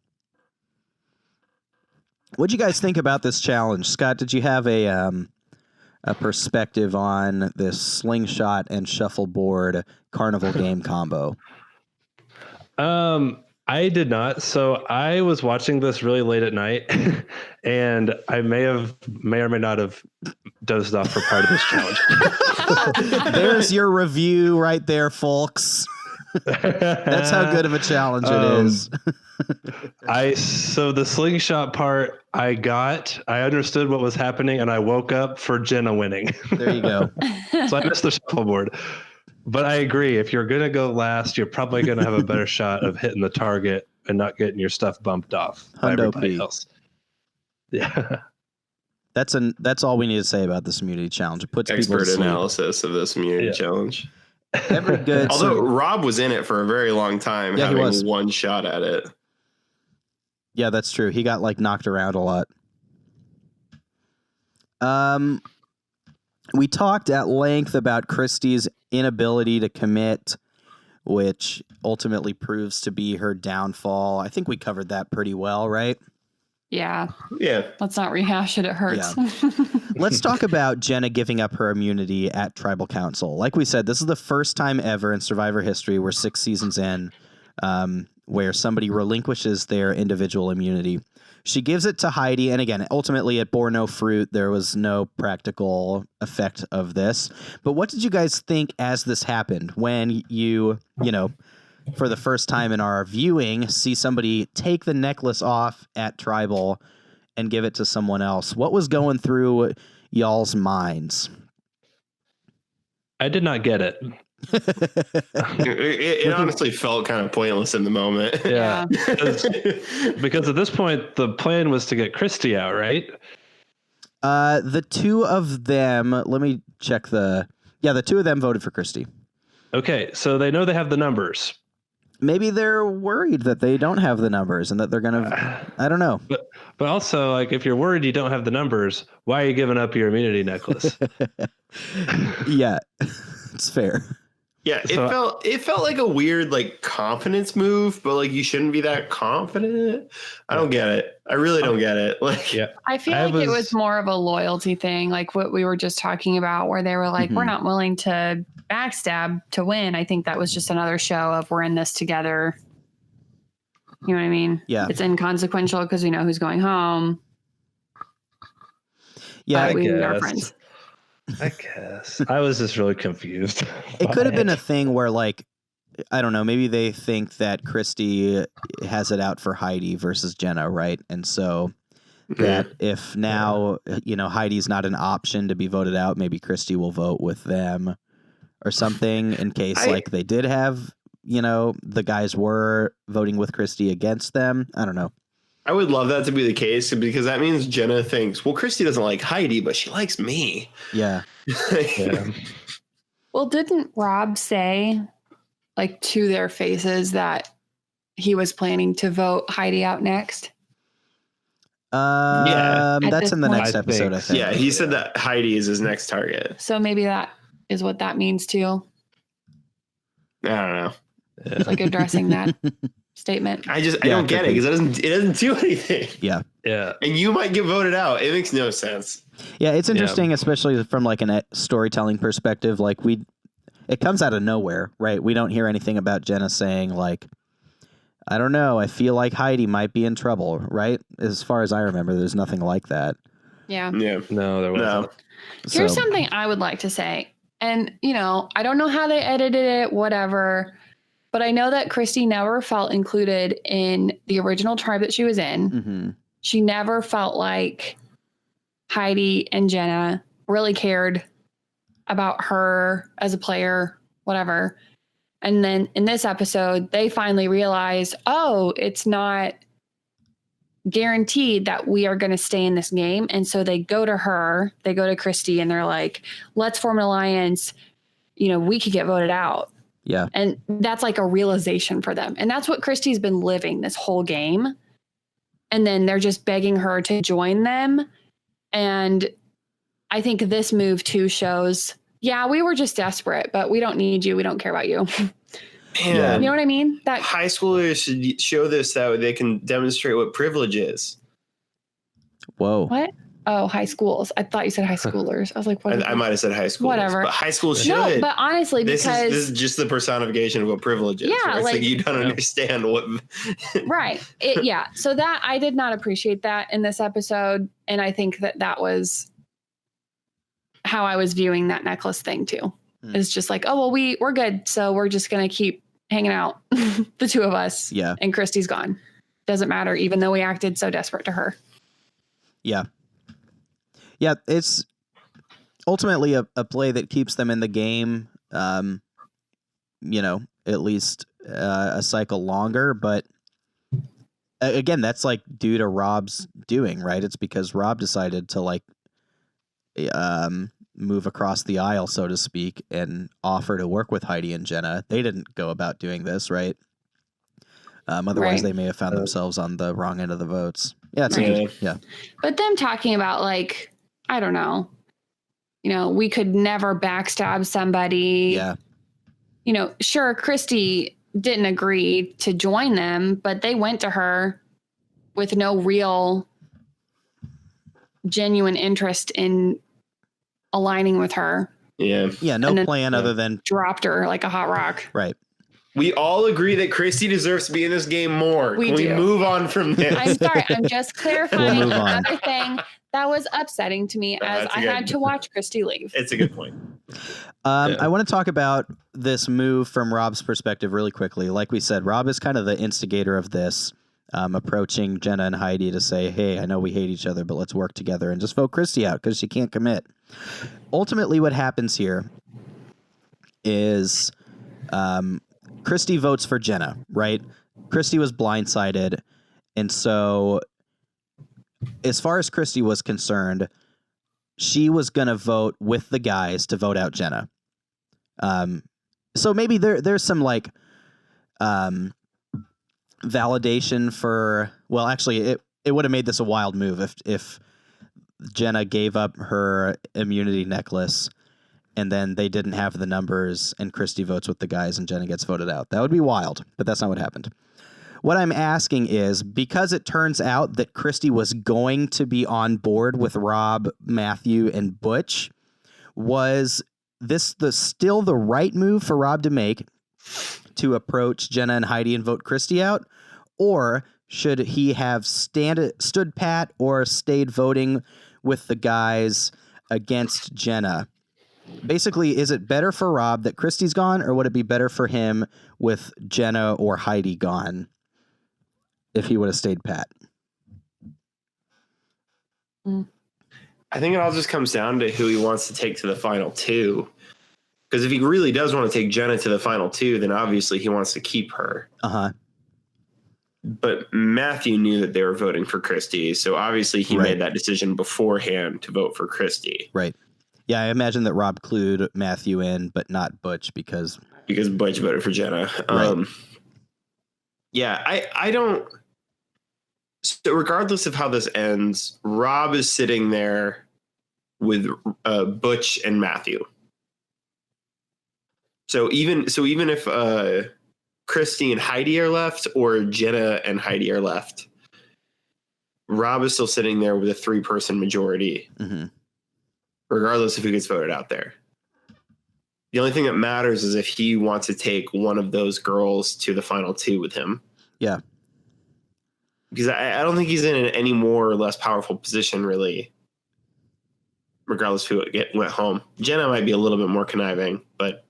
[SPEAKER 1] What'd you guys think about this challenge? Scott, did you have a perspective on this slingshot and shuffleboard carnival game combo?
[SPEAKER 4] I did not. So I was watching this really late at night, and I may or may not have dozed off for part of this challenge.
[SPEAKER 1] There's your review right there, folks. That's how good of a challenge it is.
[SPEAKER 4] So the slingshot part, I understood what was happening, and I woke up for Jenna winning.
[SPEAKER 1] There you go.
[SPEAKER 4] So I missed the shuffleboard. But I agree. If you're going to go last, you're probably going to have a better shot of hitting the target and not getting your stuff bumped off by everybody else. Yeah.
[SPEAKER 1] That's all we need to say about this immunity challenge. It puts people to sleep.
[SPEAKER 2] Analysis of this immunity challenge.
[SPEAKER 1] Every good.
[SPEAKER 2] Although Rob was in it for a very long time, having one shot at it.
[SPEAKER 1] Yeah, that's true. He got like knocked around a lot. We talked at length about Christy's inability to commit, which ultimately proves to be her downfall. I think we covered that pretty well, right?
[SPEAKER 3] Yeah.
[SPEAKER 2] Yeah.
[SPEAKER 3] Let's not rehash it. It hurts.
[SPEAKER 1] Let's talk about Jenna giving up her immunity at Tribal Council. Like we said, this is the first time ever in Survivor history, we're 6 seasons in, where somebody relinquishes their individual immunity. She gives it to Heidi, and again, ultimately it bore no fruit. There was no practical effect of this. But what did you guys think as this happened when you know, for the first time in our viewing, see somebody take the necklace off at Tribal and give it to someone else? What was going through y'all's minds?
[SPEAKER 4] I did not get it.
[SPEAKER 2] It honestly felt kind of pointless in the moment.
[SPEAKER 4] Yeah. Because at this point, the plan was to get Christy out, right?
[SPEAKER 1] The two of them, let me check the two of them voted for Christy.
[SPEAKER 4] Okay, so they know they have the numbers.
[SPEAKER 1] Maybe they're worried that they don't have the numbers and that they're going to, I don't know.
[SPEAKER 4] But also, like, if you're worried you don't have the numbers, why are you giving up your immunity necklace?
[SPEAKER 1] Yeah, it's fair.
[SPEAKER 2] Yeah, it felt like a weird like confidence move, but like you shouldn't be that confident. I don't get it. I really don't get it. Like,
[SPEAKER 4] yeah,
[SPEAKER 3] I feel like it was more of a loyalty thing, like what we were just talking about, where they were like, we're not willing to backstab to win. I think that was just another show of we're in this together. You know what I mean?
[SPEAKER 1] Yeah.
[SPEAKER 3] It's inconsequential because we know who's going home.
[SPEAKER 1] Yeah,
[SPEAKER 3] but we are friends.
[SPEAKER 4] I guess. I was just really confused.
[SPEAKER 1] It could have been a thing where, like, I don't know, maybe they think that Christy has it out for Heidi versus Jenna, right? And so that if now, Heidi's not an option to be voted out, maybe Christy will vote with them or something in case, like, they did have, the guys were voting with Christy against them. I don't know.
[SPEAKER 2] I would love that to be the case because that means Jenna thinks, well, Christy doesn't like Heidi, but she likes me.
[SPEAKER 1] Yeah.
[SPEAKER 4] Yeah.
[SPEAKER 3] Well, didn't Rob say, like, to their faces that he was planning to vote Heidi out next?
[SPEAKER 1] That's in the next
[SPEAKER 4] I
[SPEAKER 1] episode, I think.
[SPEAKER 2] Yeah, he said that Heidi is his next target.
[SPEAKER 3] So maybe that is what that means too.
[SPEAKER 2] I don't know.
[SPEAKER 3] It's like addressing that statement.
[SPEAKER 2] I don't get it because it doesn't do anything.
[SPEAKER 1] Yeah.
[SPEAKER 4] Yeah.
[SPEAKER 2] And you might get voted out. It makes no sense.
[SPEAKER 1] Yeah, it's interesting, especially from like a storytelling perspective. Like it comes out of nowhere, right? We don't hear anything about Jenna saying like, I don't know, I feel like Heidi might be in trouble, right? As far as I remember, there's nothing like that.
[SPEAKER 3] Yeah.
[SPEAKER 2] Yeah.
[SPEAKER 4] No, there wasn't.
[SPEAKER 2] No.
[SPEAKER 3] Here's something I would like to say. And, I don't know how they edited it, whatever, but I know that Christy never felt included in the original tribe that she was in.
[SPEAKER 1] Mm-hmm.
[SPEAKER 3] She never felt like Heidi and Jenna really cared about her as a player, whatever. And then in this episode, they finally realized, oh, it's not guaranteed that we are going to stay in this game. And so they go to Christy and they're like, let's form an alliance. We could get voted out.
[SPEAKER 1] Yeah.
[SPEAKER 3] And that's like a realization for them. And that's what Christy's been living this whole game. And then they're just begging her to join them. And I think this move too shows, we were just desperate, but we don't need you. We don't care about you.
[SPEAKER 2] Man,
[SPEAKER 3] you know what I mean? That
[SPEAKER 2] high schoolers should show this that way they can demonstrate what privilege is.
[SPEAKER 1] Whoa.
[SPEAKER 3] What? Oh, high schools. I thought you said high schoolers. I was like, what?
[SPEAKER 2] I might have said high school.
[SPEAKER 3] Whatever.
[SPEAKER 2] But high school should.
[SPEAKER 3] No, but honestly,
[SPEAKER 2] this
[SPEAKER 3] because
[SPEAKER 2] is just the personification of what privilege is.
[SPEAKER 3] Yeah,
[SPEAKER 2] It's
[SPEAKER 3] like
[SPEAKER 2] you don't understand what.
[SPEAKER 3] Right. So that I did not appreciate that in this episode. And I think that was how I was viewing that necklace thing too. It's just like, oh, well, we're good. So we're just going to keep hanging out, the two of us.
[SPEAKER 1] Yeah.
[SPEAKER 3] And Christy's gone. Doesn't matter, even though we acted so desperate to her.
[SPEAKER 1] Yeah. Yeah, it's ultimately a play that keeps them in the game, at least a cycle longer. But again, that's like due to Rob's doing, right? It's because Rob decided to like move across the aisle, so to speak, and offer to work with Heidi and Jenna. They didn't go about doing this, right? Otherwise, they may have found themselves on the wrong end of the votes. Yeah, it's interesting. Yeah.
[SPEAKER 3] But them talking about like I don't know. We could never backstab somebody.
[SPEAKER 1] Yeah.
[SPEAKER 3] Sure, Christy didn't agree to join them, but they went to her with no real genuine interest in aligning with her.
[SPEAKER 2] Yeah.
[SPEAKER 1] Yeah, no plan other than
[SPEAKER 3] dropped her like a hot rock.
[SPEAKER 1] Right.
[SPEAKER 2] We all agree that Christy deserves to be in this game more.
[SPEAKER 3] We
[SPEAKER 2] Can we
[SPEAKER 3] do.
[SPEAKER 2] move on from this?
[SPEAKER 3] I'm sorry. I'm just clarifying
[SPEAKER 1] We'll move on.
[SPEAKER 3] another thing that was upsetting to me as
[SPEAKER 2] that's
[SPEAKER 3] I
[SPEAKER 2] good.
[SPEAKER 3] had to watch Christy leave.
[SPEAKER 2] It's a good point.
[SPEAKER 1] I want to talk about this move from Rob's perspective really quickly. Like we said, Rob is kind of the instigator of this, approaching Jenna and Heidi to say, hey, I know we hate each other, but let's work together and just vote Christy out because she can't commit. Ultimately, what happens here is Christy votes for Jenna, right? Christy was blindsided. And so as far as Christy was concerned, she was going to vote with the guys to vote out Jenna. So maybe there's some like validation for, well, actually it would have made this a wild move if Jenna gave up her immunity necklace and then they didn't have the numbers and Christy votes with the guys and Jenna gets voted out. That would be wild, but that's not what happened. What I'm asking is, because it turns out that Christy was going to be on board with Rob, Matthew, and Butch, was this still the right move for Rob to make to approach Jenna and Heidi and vote Christy out? Or should he have stood pat or stayed voting with the guys against Jenna? Basically, is it better for Rob that Christy's gone, or would it be better for him with Jenna or Heidi gone if he would have stayed pat?
[SPEAKER 2] I think it all just comes down to who he wants to take to the final two. Because if he really does want to take Jenna to the final two, then obviously he wants to keep her.
[SPEAKER 1] Uh-huh.
[SPEAKER 2] But Matthew knew that they were voting for Christy, so obviously he made that decision beforehand to vote for Christy.
[SPEAKER 1] Right. Yeah, I imagine that Rob clued Matthew in, but not Butch because
[SPEAKER 2] Butch voted for Jenna.
[SPEAKER 1] Right.
[SPEAKER 2] Yeah, I don't. So regardless of how this ends, Rob is sitting there with Butch and Matthew. So even if Christy and Heidi are left, or Jenna and Heidi are left, Rob is still sitting there with a 3-person majority, regardless of who gets voted out there. The only thing that matters is if he wants to take one of those girls to the final two with him.
[SPEAKER 1] Yeah.
[SPEAKER 2] Because I don't think he's in an any more or less powerful position, really, regardless of who went home. Jenna might be a little bit more conniving, but...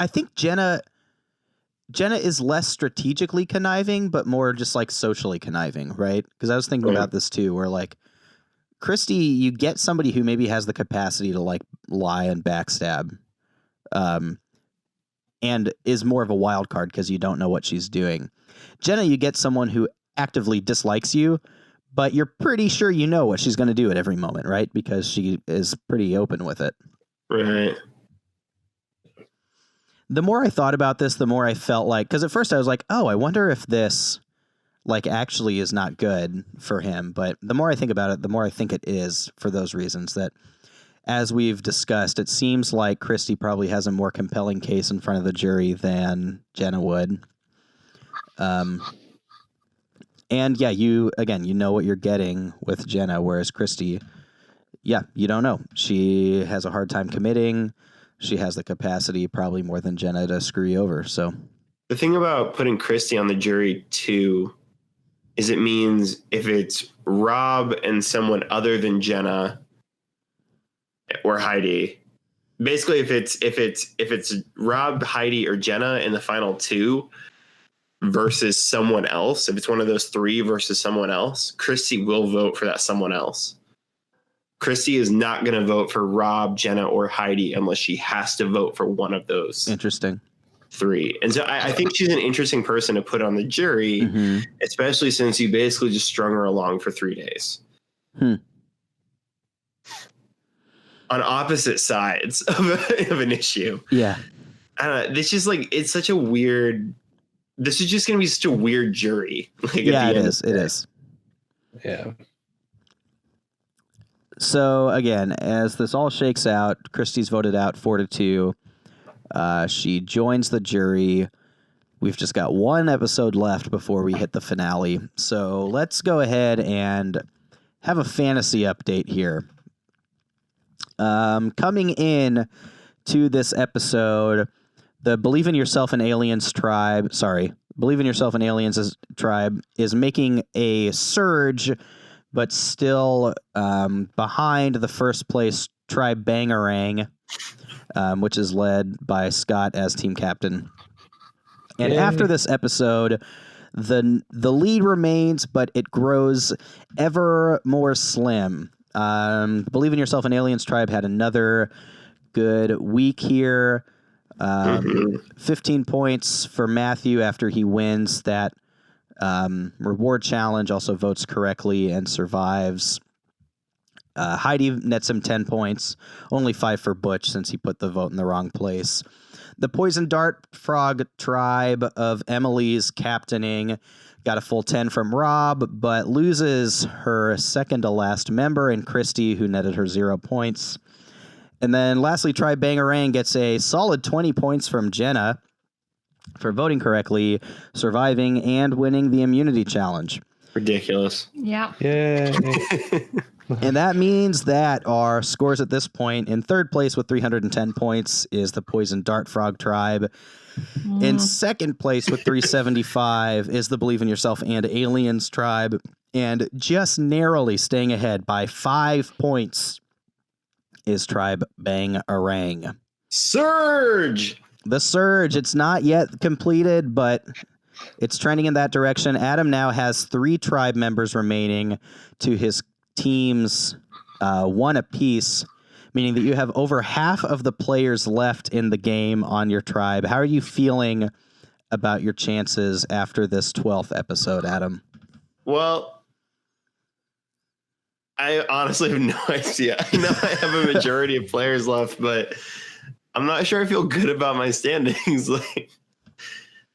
[SPEAKER 1] I think Jenna is less strategically conniving, but more just like socially conniving, right? Because I was thinking about this too, where like Christy, you get somebody who maybe has the capacity to like lie and backstab, and is more of a wild card because you don't know what she's doing. Jenna, you get someone who actively dislikes you, but you're pretty sure you know what she's going to do at every moment, right? Because she is pretty open with it.
[SPEAKER 2] Right.
[SPEAKER 1] The more I thought about this, the more I felt like, because at first I was like, oh, I wonder if this like actually is not good for him. But the more I think about it, the more I think it is, for those reasons that, as we've discussed, it seems like Christy probably has a more compelling case in front of the jury than Jenna would. And yeah, you know what you're getting with Jenna, whereas Christy, yeah, you don't know. She has a hard time committing. She has the capacity, probably more than Jenna, to screw you over. So
[SPEAKER 2] the thing about putting Christy on the jury too is it means if it's Rob and someone other than Jenna or Heidi, basically if it's Rob, Heidi, or Jenna in the final two versus someone else, if it's one of those three versus someone else, Christy will vote for that someone else. Christy is not going to vote for Rob, Jenna, or Heidi unless she has to vote for one of those.
[SPEAKER 1] Interesting.
[SPEAKER 2] Three. And so I think she's an interesting person to put on the jury, especially since you basically just strung her along for 3 days. On opposite sides of an issue.
[SPEAKER 1] Yeah.
[SPEAKER 2] I don't know. This is like, it's such a weird, this is just going to be such a weird jury. Like,
[SPEAKER 1] yeah, it is. It is.
[SPEAKER 4] Yeah.
[SPEAKER 1] So again, as this all shakes out, Christy's voted out 4-2. She joins the jury. We've just got one episode left before we hit the finale. So let's go ahead and have a fantasy update here. Coming in to this episode, the Believe in Yourself and Aliens tribe, Believe in Yourself and Aliens tribe is making a surge, but still behind the first place tribe Bangarang, which is led by Scott as team captain. And after this episode, the lead remains, but it grows ever more slim. Believe in Yourself and Aliens tribe had another good week here. 15 points for Matthew after he wins that reward challenge, also votes correctly and survives. Heidi nets him 10 points, only 5 for Butch since he put the vote in the wrong place. The Poison Dart Frog tribe of Emily's captaining got a full 10 from Rob, but loses her second to last member in Christy, who netted her 0 points. And then lastly, Tribe Bangarang gets a solid 20 points from Jenna for voting correctly, surviving, and winning the immunity challenge.
[SPEAKER 2] Ridiculous.
[SPEAKER 3] Yeah.
[SPEAKER 4] Yay.
[SPEAKER 1] And that means that our scores at this point, in third place with 310 points is the Poison Dart Frog tribe. In second place with 375 is the Believe in Yourself and Aliens tribe. And just narrowly staying ahead by 5 points is Tribe Bangarang.
[SPEAKER 2] Surge!
[SPEAKER 1] The surge, it's not yet completed, but it's trending in that direction. Adam now has 3 tribe members remaining to his team's 1 apiece, meaning that you have over half of the players left in the game on your tribe. How are you feeling about your chances after this 12th episode, Adam?
[SPEAKER 2] Well, I honestly have no idea. I know I have a majority of players left, but I'm not sure I feel good about my standings.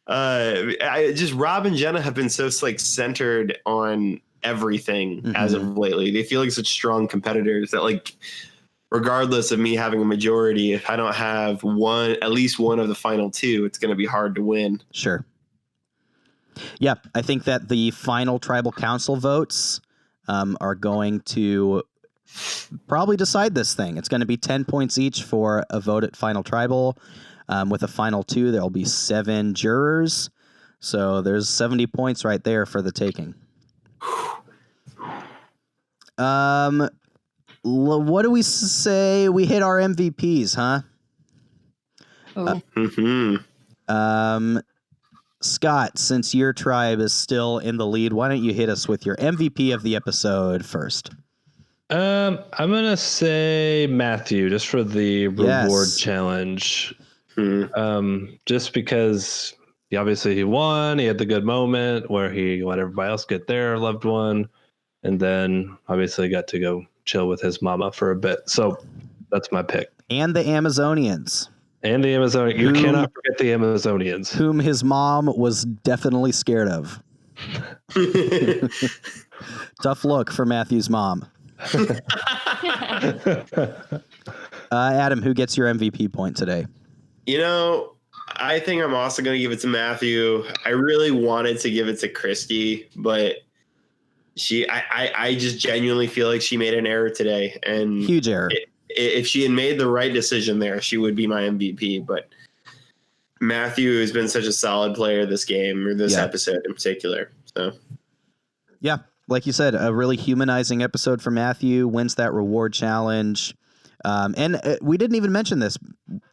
[SPEAKER 2] Rob and Jenna have been so like centered on everything as of lately. They feel like such strong competitors that like, regardless of me having a majority, if I don't have at least one of the final 2, it's going to be hard to win.
[SPEAKER 1] Sure. Yeah, I think that the final tribal council votes are going to probably decide this thing. It's going to be 10 points each for a vote at final tribal. With a final 2, there'll be 7 jurors. So there's 70 points right there for the taking. What do we say? We hit our MVPs, huh? Scott, since your tribe is still in the lead, why don't you hit us with your MVP of the episode first?
[SPEAKER 4] I'm gonna say Matthew, just for the reward challenge. Just because he won, he had the good moment where he let everybody else get their loved one, and then obviously got to go chill with his mama for a bit. So that's my pick.
[SPEAKER 1] And the Amazonians.
[SPEAKER 4] You cannot forget the Amazonians.
[SPEAKER 1] Whom his mom was definitely scared of. Tough look for Matthew's mom. Adam, who gets your MVP point today?
[SPEAKER 2] I think I'm also going to give it to Matthew. I really wanted to give it to Christy, but I just genuinely feel like she made an error today. And
[SPEAKER 1] huge error.
[SPEAKER 2] If she had made the right decision there, she would be my MVP. But Matthew has been such a solid player this game, or this episode in particular. So,
[SPEAKER 1] yeah, like you said, a really humanizing episode for Matthew. Wins that reward challenge. And we didn't even mention this.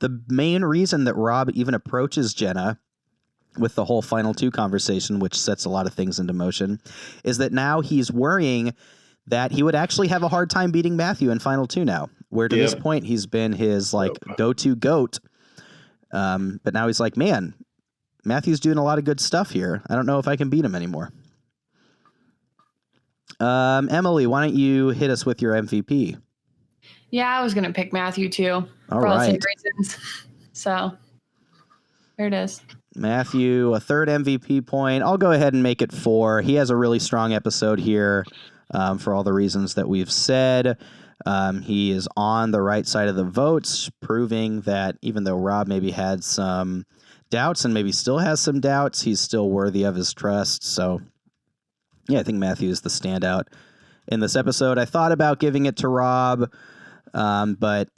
[SPEAKER 1] The main reason that Rob even approaches Jenna with the whole final 2 conversation, which sets a lot of things into motion, is that now he's worrying that he would actually have a hard time beating Matthew in final 2 now, where to this point he's been his go-to goat. But now he's like, man, Matthew's doing a lot of good stuff here. I don't know if I can beat him anymore. Emily, why don't you hit us with your MVP?
[SPEAKER 3] Yeah, I was going to pick Matthew too. For all the same reasons. So there it is.
[SPEAKER 1] Matthew, a third MVP point. I'll go ahead and make it 4. He has a really strong episode here for all the reasons that we've said. He is on the right side of the votes, proving that even though Rob maybe had some doubts and maybe still has some doubts, he's still worthy of his trust. So, yeah, I think Matthew is the standout in this episode. I thought about giving it to Rob, but,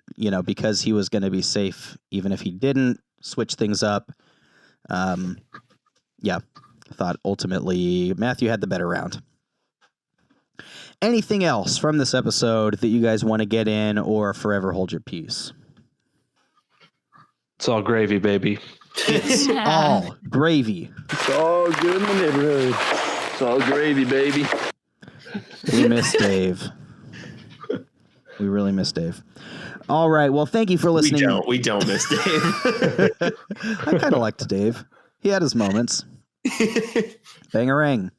[SPEAKER 1] because he was going to be safe, even if he didn't switch things up, I thought ultimately Matthew had the better round. Anything else from this episode that you guys want to get in or forever hold your peace?
[SPEAKER 4] It's all gravy, baby.
[SPEAKER 1] It's all gravy.
[SPEAKER 6] It's all good in the neighborhood. It's all gravy, baby.
[SPEAKER 1] We miss Dave. We really miss Dave. All right. Well, thank you for listening.
[SPEAKER 2] We don't miss Dave.
[SPEAKER 1] I kind of liked Dave. He had his moments. Bangarang.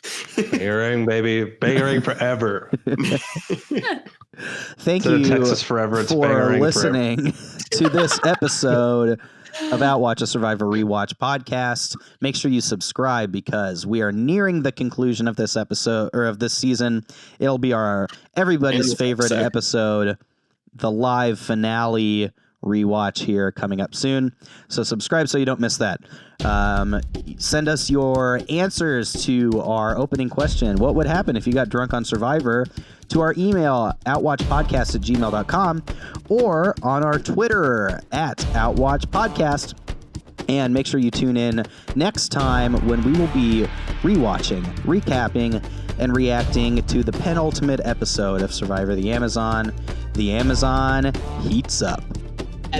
[SPEAKER 4] Bangarang, baby. Bangarang forever.
[SPEAKER 1] Thank you
[SPEAKER 4] Texas forever. It's
[SPEAKER 1] for listening to this episode of Outwatch, a Survivor Rewatch podcast. Make sure you subscribe because we are nearing the conclusion of this episode or of this season. It'll be everybody's favorite episode, the live finale rewatch here coming up soon. So subscribe so you don't miss that. Send us your answers to our opening question. What would happen if you got drunk on Survivor? To our email, outwatchpodcast@gmail.com, or on our Twitter @outwatchpodcast. And make sure you tune in next time when we will be rewatching, recapping, and reacting to the penultimate episode of Survivor the Amazon. The Amazon heats up.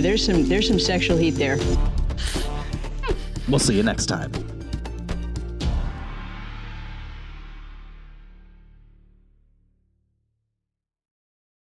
[SPEAKER 5] There's some sexual heat there.
[SPEAKER 1] We'll see you next time.